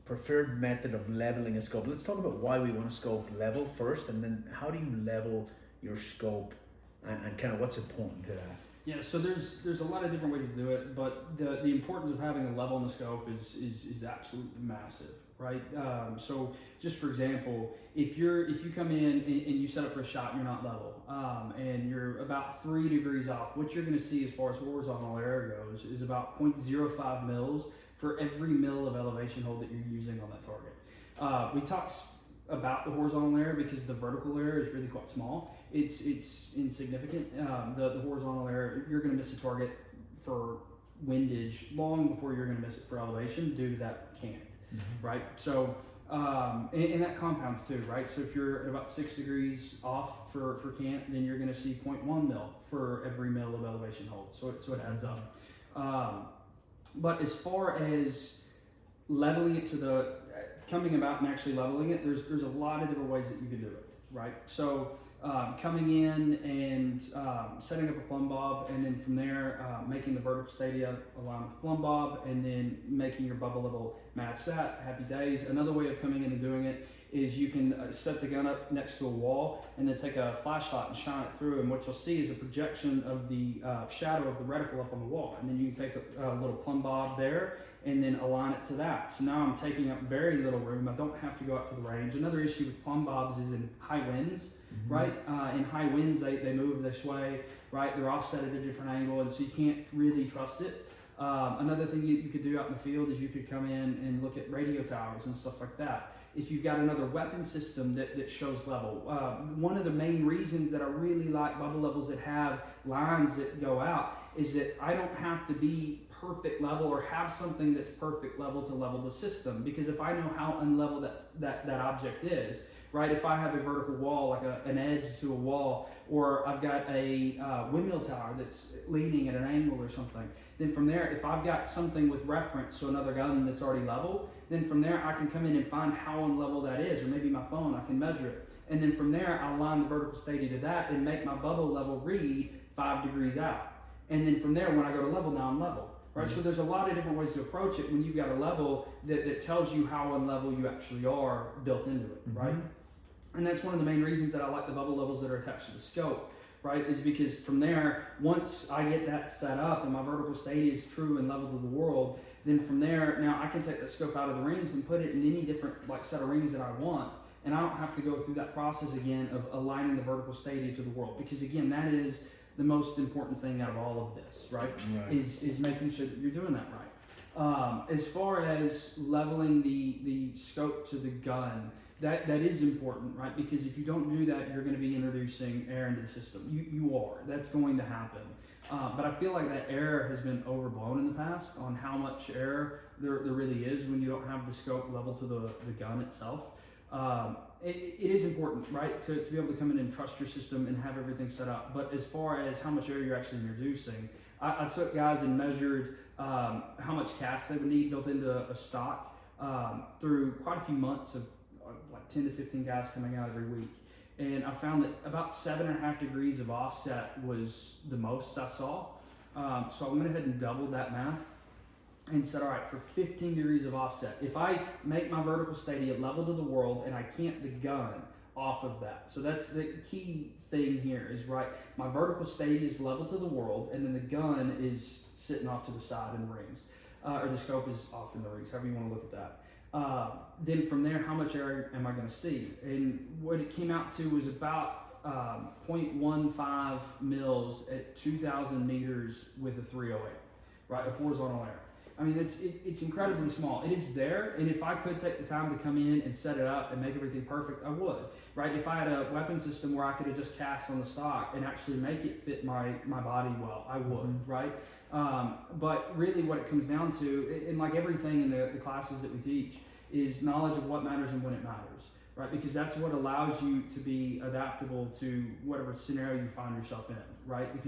preferred method of leveling a scope. Let's talk about why we want a scope level first, and then how do you level your scope, and kind of what's important to that. Yeah, so there's a lot of different ways to do it, but the importance of having a level in the scope is absolutely massive, right? So just for example, if you come in and you set up for a shot and you're not level, and you're about 3 degrees off, what you're going to see as far as horizontal air goes is about 0.05 mils for every mil of elevation hold that you're using on that target. We talked about the horizontal layer because the vertical layer is really quite small. It's insignificant. The horizontal layer, you're going to miss a target for windage long before you're going to miss it for elevation due to that cant, right? So, and that compounds too, right? So if you're at about 6 degrees off for cant, then you're going to see 0.1 mil for every mil of elevation hold. So it adds up. But as far as leveling it to coming about and actually leveling it, there's a lot of different ways that you can do it, right? So coming in and setting up a plumb bob, and then from there making the vertical stadia align with the plumb bob, and then making your bubble level match that. Happy days. Another way of coming in and doing it is you can set the gun up next to a wall and then take a flashlight and shine it through, and what you'll see is a projection of the shadow of the reticle up on the wall, and then you can take a little plumb bob there and then align it to that. So now I'm taking up very little room. I don't have to go out to the range. Another issue with plumb bobs is in high winds, right? In high winds, they move, they sway, right? They're offset at a different angle, and so you can't really trust it. Another thing you could do out in the field is you could come in and look at radio towers and stuff like that. If you've got another weapon system that shows level. One of the main reasons that I really like bubble levels that have lines that go out is that I don't have to be perfect level or have something that's perfect level to level the system, because if I know how unlevel that object is, right? If I have a vertical wall, like an edge to a wall, or I've got a windmill tower that's leaning at an angle or something, then from there, if I've got something with reference to another gun that's already level, then from there I can come in and find how unlevel that is, or maybe my phone, I can measure it. And then from there, I'll align the vertical stadia to that and make my bubble level read 5 degrees out. And then from there, when I go to level, now I'm level. Right, so there's a lot of different ways to approach it when you've got a level that tells you how unlevel you actually are built into it, right? And that's one of the main reasons that I like the bubble levels that are attached to the scope, right? Is because from there, once I get that set up and my vertical stadia is true and level to the world, then from there, now I can take that scope out of the rings and put it in any different set of rings that I want. And I don't have to go through that process again of aligning the vertical stadia to the world, because again, that is the most important thing out of all of this, right? Is making sure that you're doing that right. As far as leveling the scope to the gun, that is important, right? Because if you don't do that, you're going to be introducing air into the system. You are. That's going to happen. But I feel like that air has been overblown in the past on how much air there really is when you don't have the scope level to the gun itself. It is important, right, to be able to come in and trust your system and have everything set up. But as far as how much air you're actually introducing, I took guys and measured how much cast they would need built into a stock through quite a few months of like 10 to 15 guys coming out every week. And I found that about 7.5 degrees of offset was the most I saw. So I went ahead and doubled that math and said, all right, for 15 degrees of offset, if I make my vertical stadia level to the world and I cant the gun off of that. So that's the key thing here is, right, my vertical stadia is level to the world, and then the gun is sitting off to the side in the rings, or the scope is off in the rings, however you want to look at that. Then from there, how much air am I going to see? And what it came out to was about 0.15 mils at 2,000 meters with a 308, right, of horizontal air. I mean, it's incredibly small. It is there, and if I could take the time to come in and set it up and make everything perfect, I would, right? If I had a weapon system where I could have just cast on the stock and actually make it fit my body well, I would, right? But really what it comes down to, and like everything in the classes that we teach, is knowledge of what matters and when it matters, right? Because that's what allows you to be adaptable to whatever scenario you find yourself in, right? Because